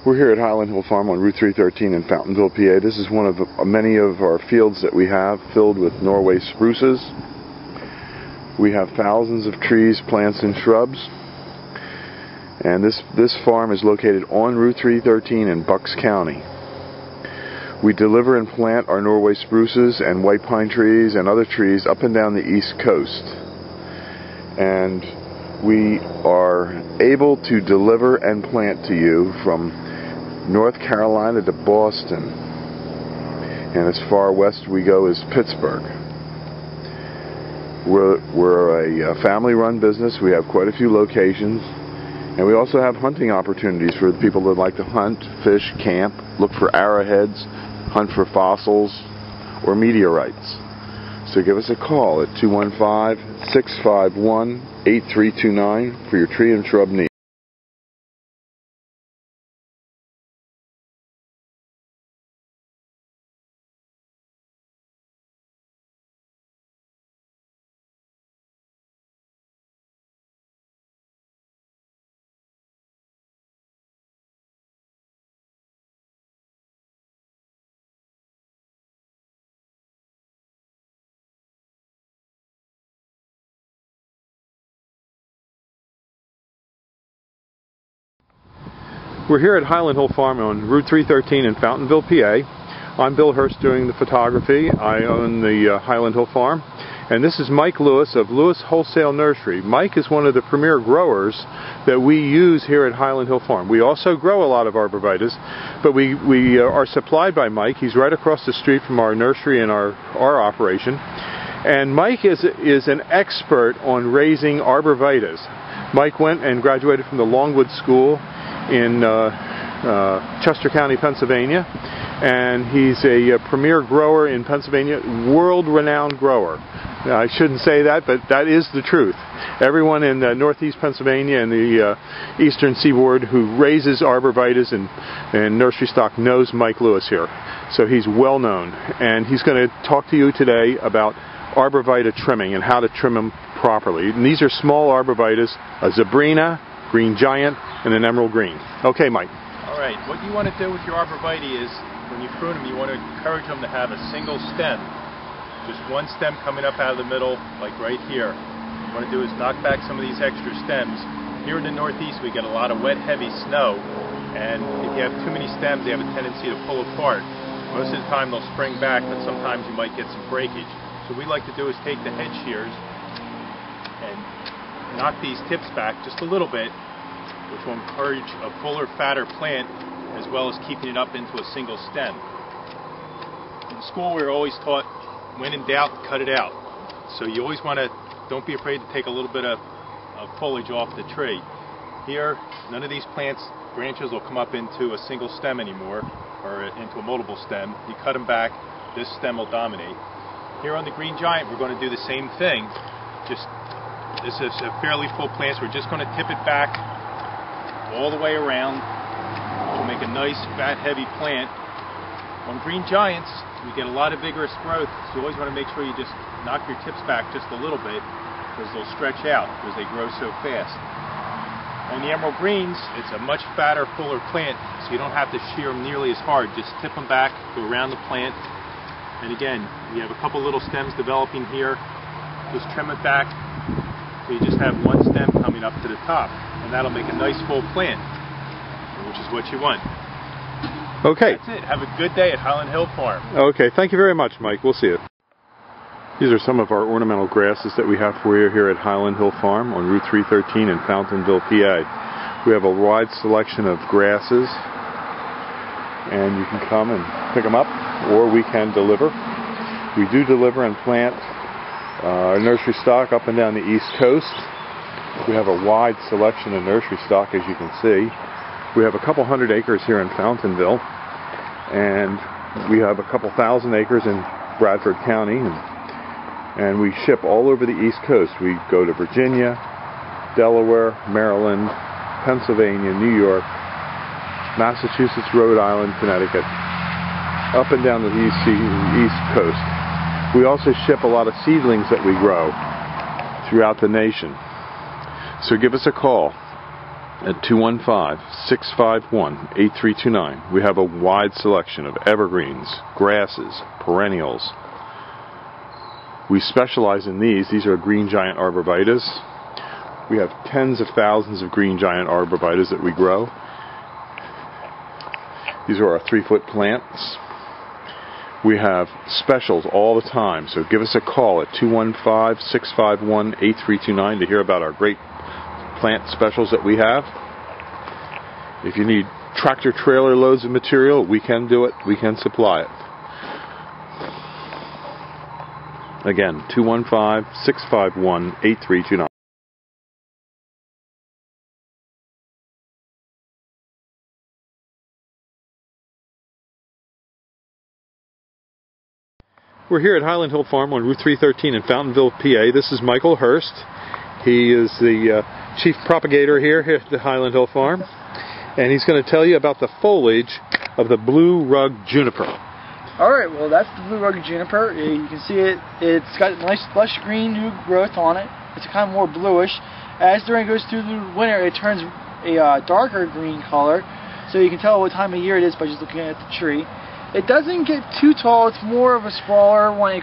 We're here at Highland Hill Farm on Route 313 in Fountainville, PA. This is one of many of our fields that we have filled with Norway spruces. We have thousands of trees, plants, and shrubs. And this farm is located on Route 313 in Bucks County. We deliver and plant our Norway spruces and white pine trees and other trees up and down the East Coast. And we are able to deliver and plant to you from North Carolina to Boston, and as far west we go as Pittsburgh. We're a family-run business. We have quite a few locations, and we also have hunting opportunities for the people that like to hunt, fish, camp, look for arrowheads, hunt for fossils or meteorites. So give us a call at 215-651-8329 for your tree and shrub needs. We're here at Highland Hill Farm on Route 313 in Fountainville, PA. I'm Bill Hurst doing the photography. I own the Highland Hill Farm. And this is Mike Lewis of Lewis Wholesale Nursery. Mike is one of the premier growers that we use here at Highland Hill Farm. We also grow a lot of arborvitaes, but we are supplied by Mike. He's right across the street from our nursery and our operation. And Mike is an expert on raising arborvitaes. Mike went and graduated from the Longwood School in Chester County, Pennsylvania, and he's a premier grower in Pennsylvania, world-renowned grower. I shouldn't say that, but that is the truth. Everyone in northeast Pennsylvania and the eastern seaboard who raises arborvitaes and nursery stock knows Mike Lewis here. So he's well known, and he's going to talk to you today about arborvitae trimming and how to trim them properly. And these are small arborvitaes, a Zebrina, green giant, and an emerald green. Okay, Mike. All right, what you want to do with your arborvitae is, when you prune them, you want to encourage them to have a single stem. Just one stem coming up out of the middle, like right here. What you want to do is knock back some of these extra stems. Here in the Northeast, we get a lot of wet, heavy snow, and if you have too many stems, they have a tendency to pull apart. Most of the time, they'll spring back, but sometimes you might get some breakage. So what we like to do is take the head shears and knock these tips back just a little bit, which will encourage a fuller, fatter plant, as well as keeping it up into a single stem. In school, we were always taught, when in doubt, cut it out. So you always want to, don't be afraid to take a little bit of foliage off the tree. Here, none of these plants, branches will come up into a single stem anymore, or into a multiple stem. You cut them back, this stem will dominate. Here on the green giant, we're going to do the same thing. This is a fairly full plant, so we're just going to tip it back all the way around, which will make a nice, fat, heavy plant. On green giants, we get a lot of vigorous growth, so you always want to make sure you just knock your tips back just a little bit, because they'll stretch out because they grow so fast. On the emerald greens, it's a much fatter, fuller plant, so you don't have to shear them nearly as hard. Just tip them back, go around the plant, and again, we have a couple little stems developing here. Just trim it back, so you just have one stem coming up to the top, and that'll make a nice full plant, which is what you want. Okay. That's it. Have a good day at Highland Hill Farm. Okay, thank you very much, Mike. We'll see you. These are some of our ornamental grasses that we have for you here at Highland Hill Farm on Route 313 in Fountainville, PA. We have a wide selection of grasses, and you can come and pick them up, or we can deliver. We do deliver and plant our nursery stock up and down the East Coast. We have a wide selection of nursery stock, as you can see. We have a couple hundred acres here in Fountainville, and we have a couple thousand acres in Bradford County, and we ship all over the East Coast. We go to Virginia, Delaware, Maryland, Pennsylvania, New York, Massachusetts, Rhode Island, Connecticut, up and down the East Coast. We also ship a lot of seedlings that we grow throughout the nation. So give us a call. at 215-651-8329. We have a wide selection of evergreens, grasses, perennials. We specialize in these. These are green giant arborvitaes. We have tens of thousands of green giant arborvitaes that we grow. These are our 3-foot plants. We have specials all the time, so give us a call at 215-651-8329 to hear about our great plant specials that we have. If you need tractor trailer loads of material, we can do it. We can supply it. Again, 215-651-8329. We're here at Highland Hill Farm on Route 313 in Fountainville, PA. This is Michael Hurst. He is the chief propagator here at the Highland Hill Farm. And he's going to tell you about the foliage of the blue rug juniper. Alright, well that's the blue rug juniper. You can see it's got nice lush green new growth on it. It's kind of more bluish. As it goes through the winter, it turns a darker green color. So you can tell what time of year it is by just looking at the tree. It doesn't get too tall. It's more of a sprawler when it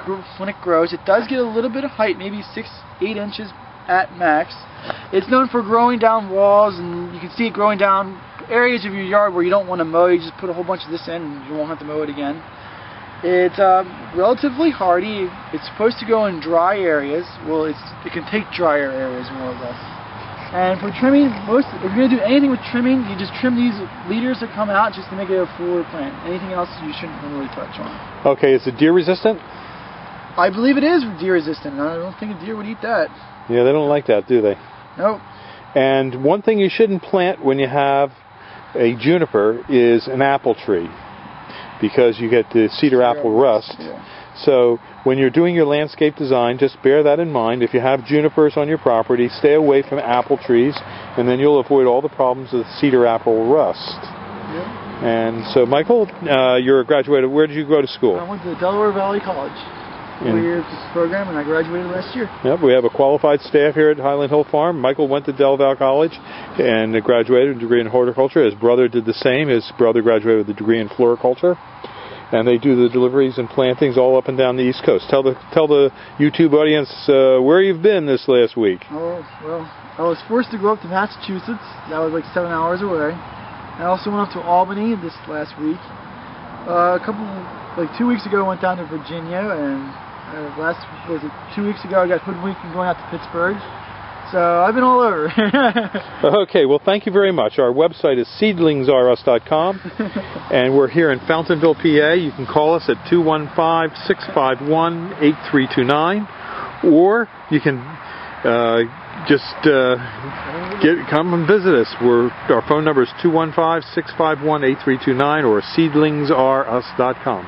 grows. It does get a little bit of height, maybe 6-8 inches at max. It's known for growing down walls, and you can see it growing down areas of your yard where you don't want to mow. You just put a whole bunch of this in and you won't have to mow it again. It's relatively hardy. It's supposed to go in dry areas. Well, it can take drier areas more or less. And for trimming, if you're going to do anything with trimming, you just trim these leaders that come out just to make it a fuller plant. Anything else you shouldn't really touch on. Okay, is it deer resistant? I believe it is deer resistant. I don't think a deer would eat that. Yeah, they don't like that, do they? Nope. And one thing you shouldn't plant when you have a juniper is an apple tree, because you get the cedar apple rust. Yeah. So when you're doing your landscape design, just bear that in mind. If you have junipers on your property, stay away from apple trees, and then you'll avoid all the problems of cedar apple rust. Yep. And so, Michael, you're a graduate. Where did you go to school? I went to Delaware Valley College. 4 years this program, and I graduated last year. Yep, we have a qualified staff here at Highland Hill Farm. Michael went to Del Valle College and graduated with a degree in horticulture. His brother did the same. His brother graduated with a degree in floriculture. And they do the deliveries and plantings all up and down the East Coast. Tell the YouTube audience where you've been this last week. Oh, well, I was forced to go up to Massachusetts. That was like 7 hours away. I also went up to Albany this last week. 2 weeks ago I went down to Virginia, and 2 weeks ago I got hoodwinked and going out to Pittsburgh. So I've been all over. Okay, well thank you very much. Our website is seedlingsrus.com, and we're here in Fountainville, PA. You can call us at 215-651-8329, or you can come and visit us. Our phone number is 215-651-8329 or seedlingsrus.com.